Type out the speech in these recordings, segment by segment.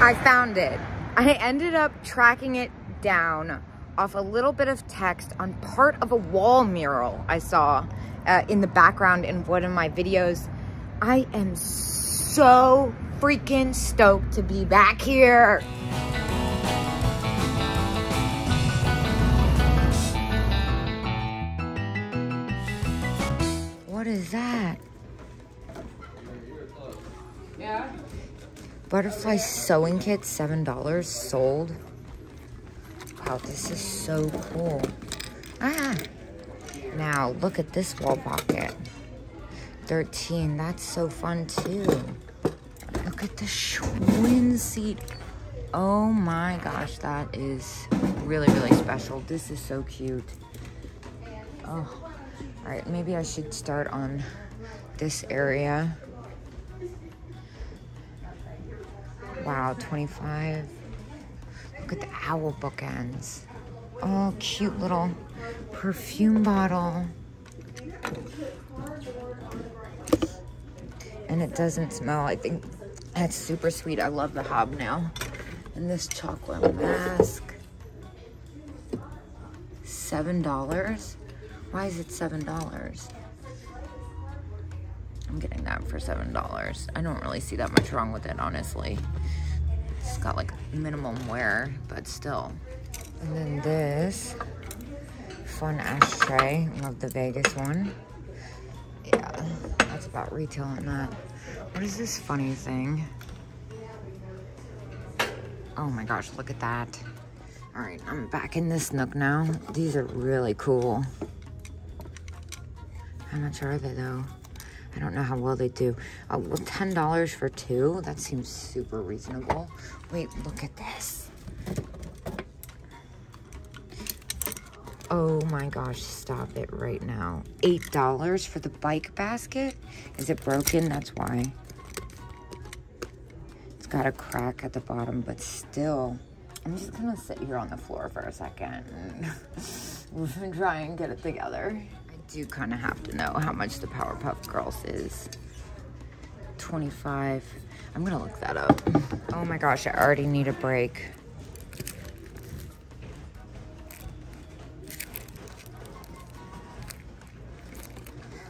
I found it. I ended up tracking it down off a little bit of text on part of a wall mural I saw in the background in one of my videos. I am so freaking stoked to be back here. What is that? Yeah. Butterfly sewing kit, $7 sold. Wow, this is so cool. Ah, now look at this wall pocket. 13, that's so fun too. Look at the twin seat. Oh my gosh, that is really, really special. This is so cute. Oh, all right, maybe I should start on this area. Wow, 25. Look at the owl bookends. Oh, cute little perfume bottle. And it doesn't smell. I think that's super sweet. I love the hobnail. And this chocolate mask. $7. Why is it $7? I'm getting that for $7. I don't really see that much wrong with it, honestly. It's got like minimum wear, but still. And then this fun ashtray. Love the Vegas one. Yeah, that's about retail on that. What is this funny thing? Oh my gosh, look at that. All right, I'm back in this nook now. These are really cool. How much are they though? I don't know how well they do. Well, $10 for two. That seems super reasonable. Wait, look at this. Oh my gosh, stop it right now. $8 for the bike basket? Is it broken? That's why. It's got a crack at the bottom, but still. I'm just gonna sit here on the floor for a second and try and get it together. I do kind of have to know how much the Powerpuff Girls is. 25. I'm gonna look that up. Oh my gosh, I already need a break.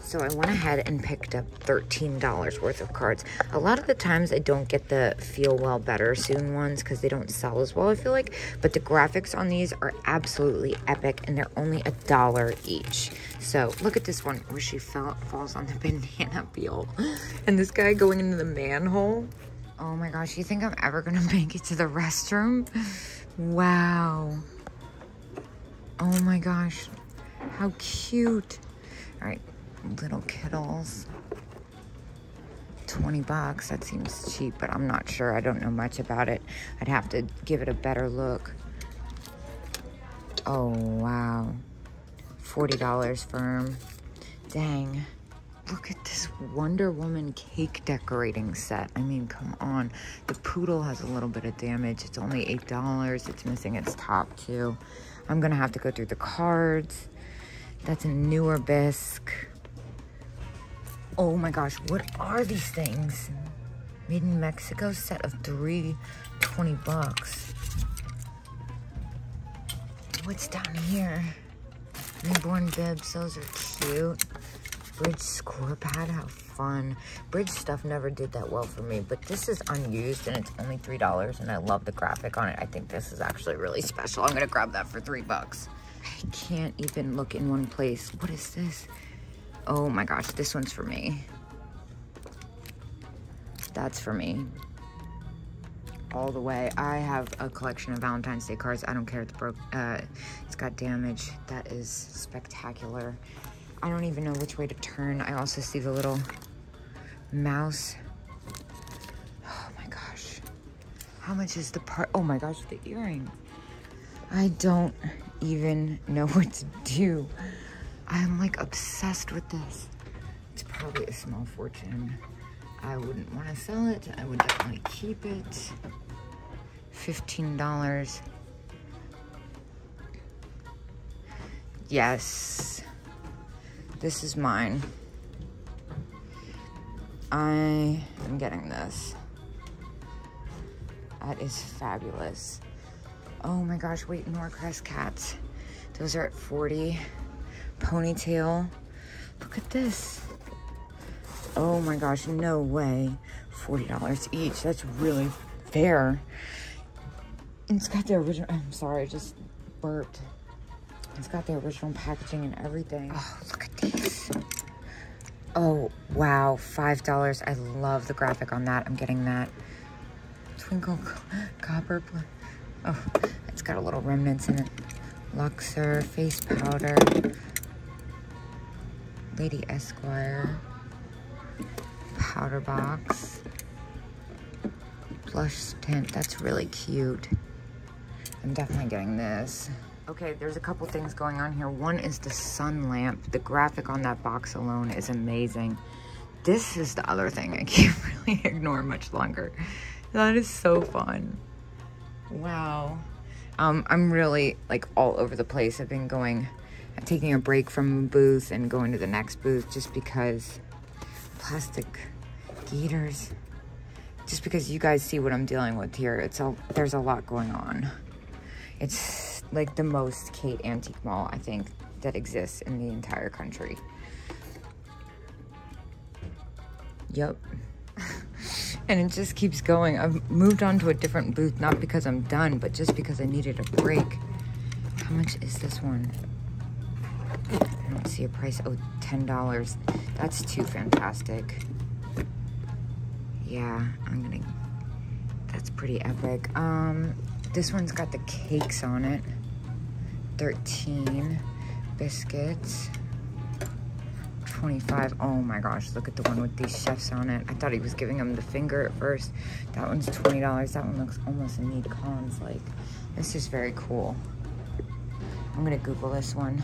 So I went ahead and picked up $13 worth of cards. A lot of the times I don't get the Feel Well Better Soon ones because they don't sell as well, I feel like. But the graphics on these are absolutely epic and they're only $1 each. So look at this one where she falls on the banana peel. And this guy going into the manhole. Oh my gosh, you think I'm ever gonna make it to the restroom? Wow. Oh my gosh, how cute. All right. Little Kittles, 20 bucks. That seems cheap, but I'm not sure. I don't know much about it. I'd have to give it a better look. Oh, wow. $40 firm. Dang. Look at this Wonder Woman cake decorating set. I mean, come on. The poodle has a little bit of damage. It's only $8. It's missing its top, too. I'm going to have to go through the cards. That's a newer bisque. Oh my gosh, what are these things? Made in Mexico, set of 3, 20 bucks. What's down here? Newborn bibs, those are cute. Bridge score pad, how fun. Bridge stuff never did that well for me, but this is unused and it's only $3 and I love the graphic on it. I think this is actually really special. I'm gonna grab that for 3 bucks. I can't even look in one place. What is this? Oh my gosh, this one's for me. That's for me. All the way. I have a collection of Valentine's Day cards. I don't care, it's broke. It's got damage. That is spectacular. I don't even know which way to turn. I also see the little mouse. Oh my gosh. How much is the part? Oh my gosh, the earring. I don't even know what to do. I'm like obsessed with this. It's probably a small fortune. I wouldn't want to sell it. I would definitely keep it. $15. Yes. This is mine. I am getting this. That is fabulous. Oh my gosh, wait, Norcrest cats. Those are at 40. Ponytail. Look at this. Oh my gosh, no way. $40 each. That's really fair. And it's got the original, I'm sorry, I just burped. It's got the original packaging and everything. Oh, look at these. Oh, wow, $5. I love the graphic on that. I'm getting that. Twinkle copper. Oh, it's got a little remnants in it. Luxor, face powder. Lady Esquire. Powder box. Blush tint. That's really cute. I'm definitely getting this. Okay, there's a couple things going on here. One is the sun lamp. The graphic on that box alone is amazing. This is the other thing I can't really ignore much longer. That is so fun. Wow. I'm really like all over the place. I've been taking a break from a booth and going to the next booth just because plastic gaiters. Just because you guys see what I'm dealing with here. There's a lot going on. It's like the most Kate antique mall, I think, that exists in the entire country. Yep. And it just keeps going. I've moved on to a different booth, not because I'm done, but just because I needed a break. How much is this one? I don't see a price. Oh, $10. That's too fantastic. Yeah, that's pretty epic. This one's got the cakes on it. 13 biscuits. 25. Oh my gosh, look at the one with these chefs on it. I thought he was giving them the finger at first. That one's $20. That one looks almost a Need Cons like. This is very cool. I'm gonna Google this one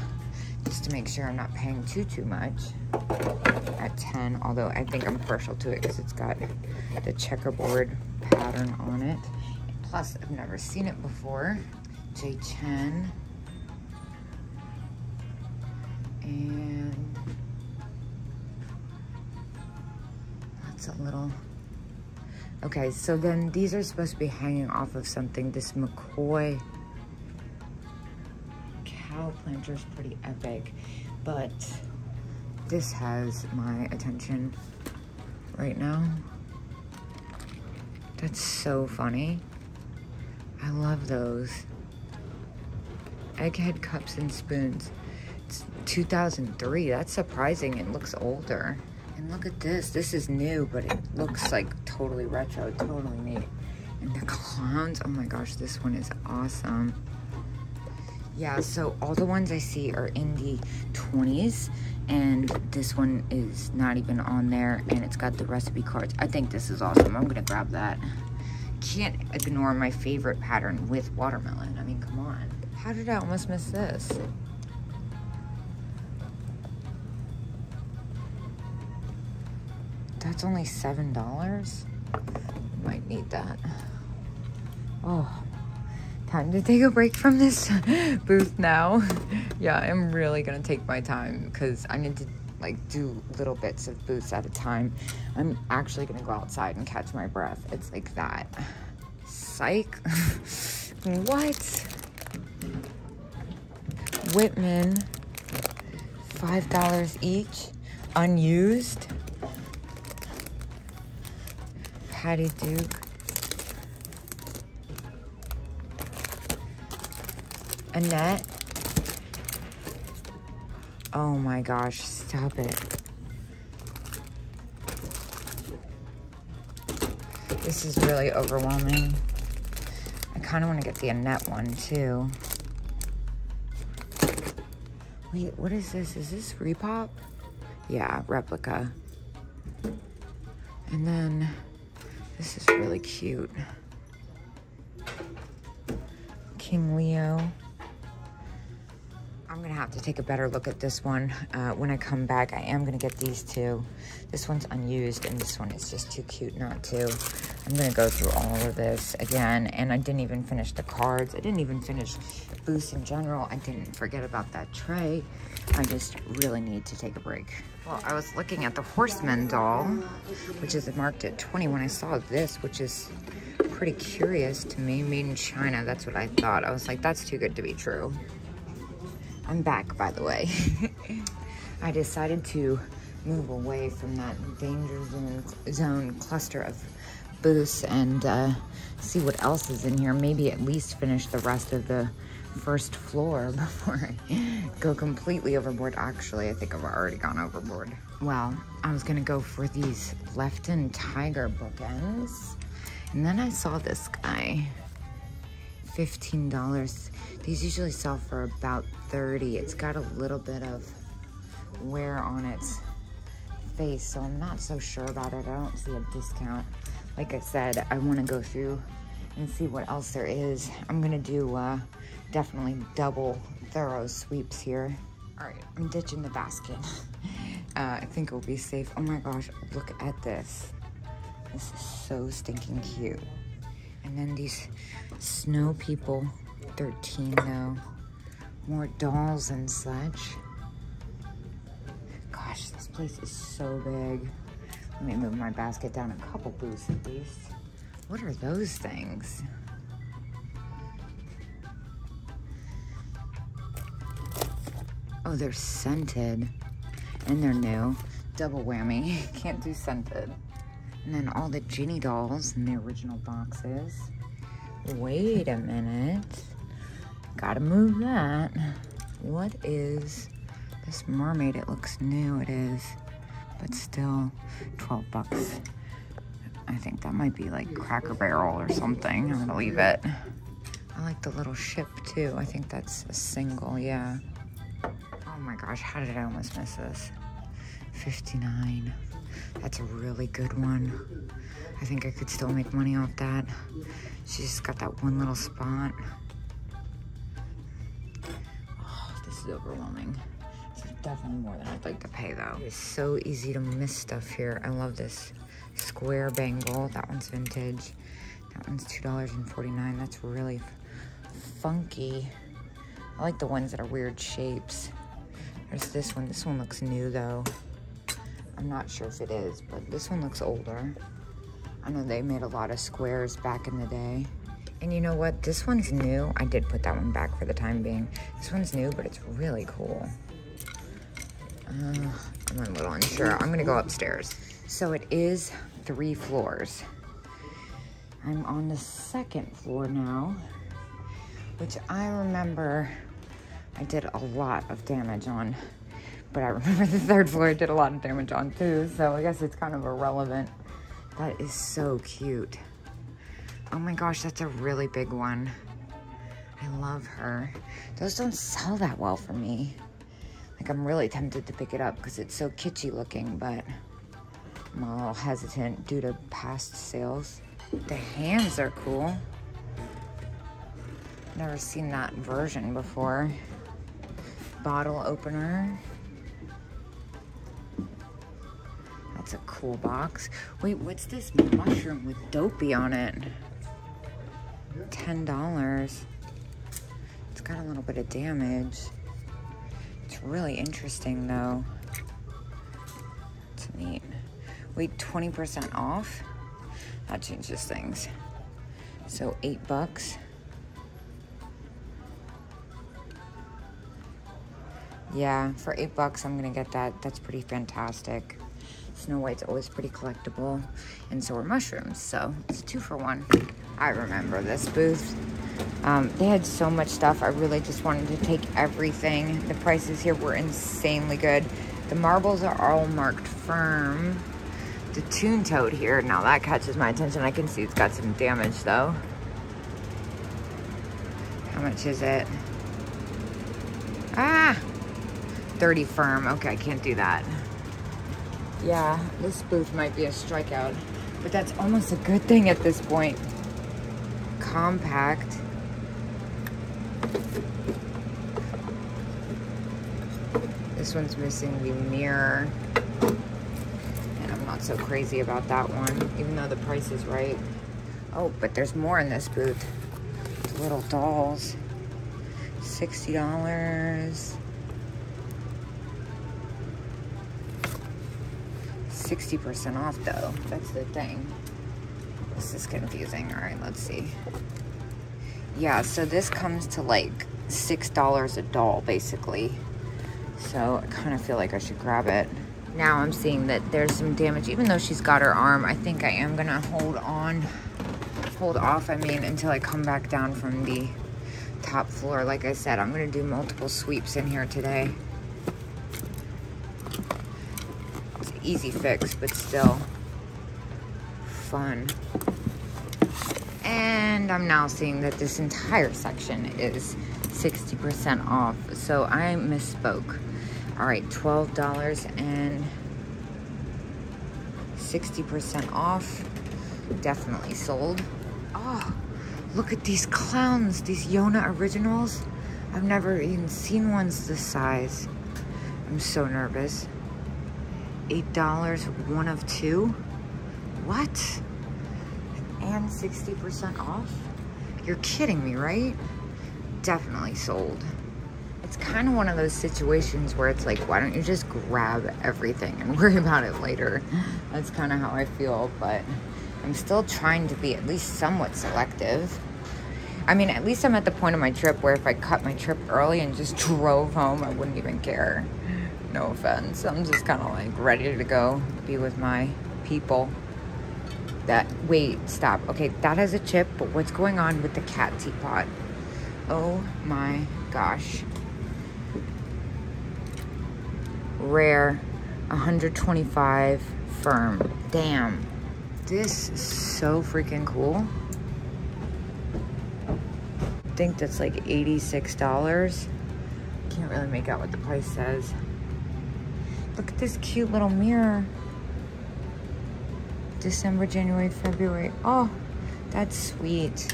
just to make sure I'm not paying too much. At 10, although I think I'm partial to it because it's got the checkerboard pattern on it. Plus, I've never seen it before. J10. And that's a little... Okay, so then these are supposed to be hanging off of something. This McCoy cow planter is pretty epic, but this has my attention right now. That's so funny. I love those. Egghead cups and spoons. It's 2003. That's surprising. It looks older. And look at this. This is new, but it looks like totally retro, totally neat. And the clowns. Oh my gosh, this one is awesome. Yeah, so all the ones I see are in the 20s. And this one is not even on there. And it's got the recipe cards. I think this is awesome. I'm going to grab that. Can't ignore my favorite pattern with watermelon. I mean, come on. How did I almost miss this? That's only $7? Might need that. Oh, time to take a break from this booth now. Yeah, I'm really gonna take my time because I need to like do little bits of booths at a time. I'm actually gonna go outside and catch my breath. It's like that. Psych. What? Whitman, $5 each, unused. Patty Duke. Annette. Oh my gosh, stop it. This is really overwhelming. I kind of want to get the Annette one too. Wait, what is this? Is this Repop? Yeah, replica. And then this is really cute. King Leo. I'm gonna have to take a better look at this one when I come back. I am gonna get these two. This one's unused and this one is just too cute not to. I'm gonna go through all of this again, and I didn't even finish the cards. I didn't even finish booths in general. I didn't forget about that tray. I just really need to take a break. Well, I was looking at the Horseman doll, which is marked at 20 when I saw this, which is pretty curious to me. Made in China, that's what I thought. I was like, that's too good to be true. I'm back, by the way. I decided to move away from that danger zone cluster of booths and see what else is in here. Maybe at least finish the rest of the first floor before I go completely overboard. Actually, I think I've already gone overboard. Well, I was gonna go for these Lefton Tiger bookends, and then I saw this guy, $15. These usually sell for about $30. It's got a little bit of wear on its face, so I'm not so sure about it. I don't see a discount. Like I said, I want to go through and see what else there is. I'm gonna do definitely double thorough sweeps here. All right, I'm ditching the basket. I think it'll be safe. Oh my gosh, look at this. This is so stinking cute. And then these snow people, $13 though. More dolls and such. Gosh, this place is so big. Let me move my basket down a couple booths at least. What are those things? Oh, they're scented. And they're new. Double whammy. Can't do scented. And then all the Ginny dolls in the original boxes. Wait a minute. Gotta move that. What is this mermaid? It looks new, it is. But still, 12 bucks. I think that might be like Cracker Barrel or something. I'm gonna leave it. I like the little ship too. I think that's a single, yeah. Oh my gosh, how did I almost miss this? 59. That's a really good one. I think I could still make money off that. She just got that one little spot. Oh, this is overwhelming. This is definitely more than I'd like to pay though. It's so easy to miss stuff here. I love this square bangle. That one's vintage. That one's $2.49. That's really funky. I like the ones that are weird shapes. There's this one. This one looks new though. I'm not sure if it is, but this one looks older. I know they made a lot of squares back in the day. And you know what? This one's new. I did put that one back for the time being. This one's new, but it's really cool. I'm a little unsure. I'm gonna go upstairs. So it is 3 floors. I'm on the 2nd floor now, which I remember I did a lot of damage on. But I remember the 3rd floor I did a lot of damage on too, so I guess it's kind of irrelevant. That is so cute. Oh my gosh, that's a really big one. I love her. Those don't sell that well for me. Like, I'm really tempted to pick it up because it's so kitschy looking, but I'm a little hesitant due to past sales. The hands are cool. Never seen that version before. Bottle opener. That's a cool box. Wait, what's this mushroom with Dopey on it? $10. It's got a little bit of damage. It's really interesting though. It's neat. Wait, 20% off? That changes things. So $8. Yeah, for $8 I'm gonna get that. That's pretty fantastic. Snow White's always pretty collectible, and so are mushrooms, so it's a 2-for-1. I remember this booth. They had so much stuff. I really just wanted to take everything. The prices here were insanely good. The marbles are all marked firm. The Toon Toad here, now that catches my attention. I can see it's got some damage though. How much is it? Ah! 30 firm. Okay, I can't do that. Yeah, this booth might be a strikeout, but that's almost a good thing at this point. Compact. This one's missing the mirror, and I'm not so crazy about that one, even though the price is right. Oh, but there's more in this booth. Little dolls. $60. 60% off though, that's the thing. This is confusing. All right, let's see. Yeah, so this comes to like $6 a doll, basically. So I kind of feel like I should grab it. Now I'm seeing that there's some damage. Even though she's got her arm, I think I am gonna hold off, until I come back down from the top floor. Like I said, I'm gonna do multiple sweeps in here today. It's an easy fix, but still fun. And I'm now seeing that this entire section is 60% off. So I misspoke. All right, $12 and 60% off. Definitely sold. Oh, look at these clowns, these Yona originals. I've never even seen ones this size. I'm so nervous. $8, one of two. What? And 60% off? You're kidding me, right? Definitely sold. It's kind of one of those situations where it's like, why don't you just grab everything and worry about it later? That's kind of how I feel, but I'm still trying to be at least somewhat selective. I mean, at least I'm at the point of my trip where if I cut my trip early and just drove home, I wouldn't even care. No offense. I'm just kind of like ready to go be with my people. Wait, stop. Okay, that has a chip, but what's going on with the cat teapot? Oh my gosh. Rare, 125 firm. Damn. This is so freaking cool. I think that's like $86. Can't really make out what the price says. Look at this cute little mirror. December, January, February. Oh, that's sweet.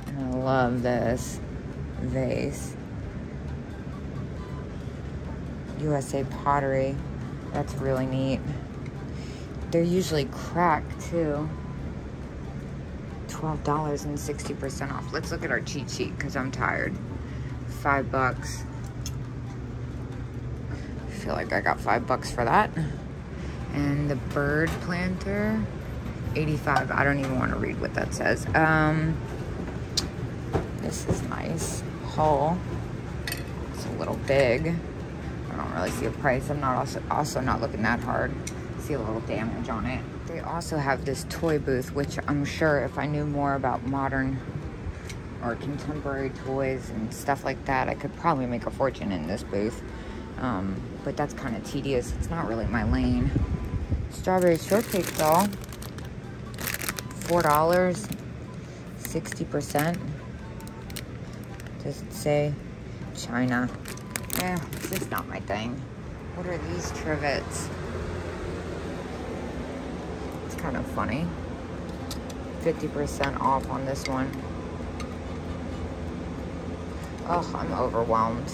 And I love this vase. USA pottery. That's really neat. They're usually cracked too. $12 and 60% off. Let's look at our cheat sheet because I'm tired. $5. I feel like I got $5 for that. And the bird planter, $85. I don't even want to read what that says. This is nice. Hull. It's a little big. I don't really see a price. I'm not also not looking that hard. See a little damage on it. They also have this toy booth, which I'm sure if I knew more about modern or contemporary toys and stuff like that, I could probably make a fortune in this booth. But that's kind of tedious. It's not really my lane. Strawberry shortcake doll, $4, 60%. Does it say China? Yeah, it's just not my thing. What are these trivets? It's kind of funny. 50% off on this one. Oh, I'm overwhelmed.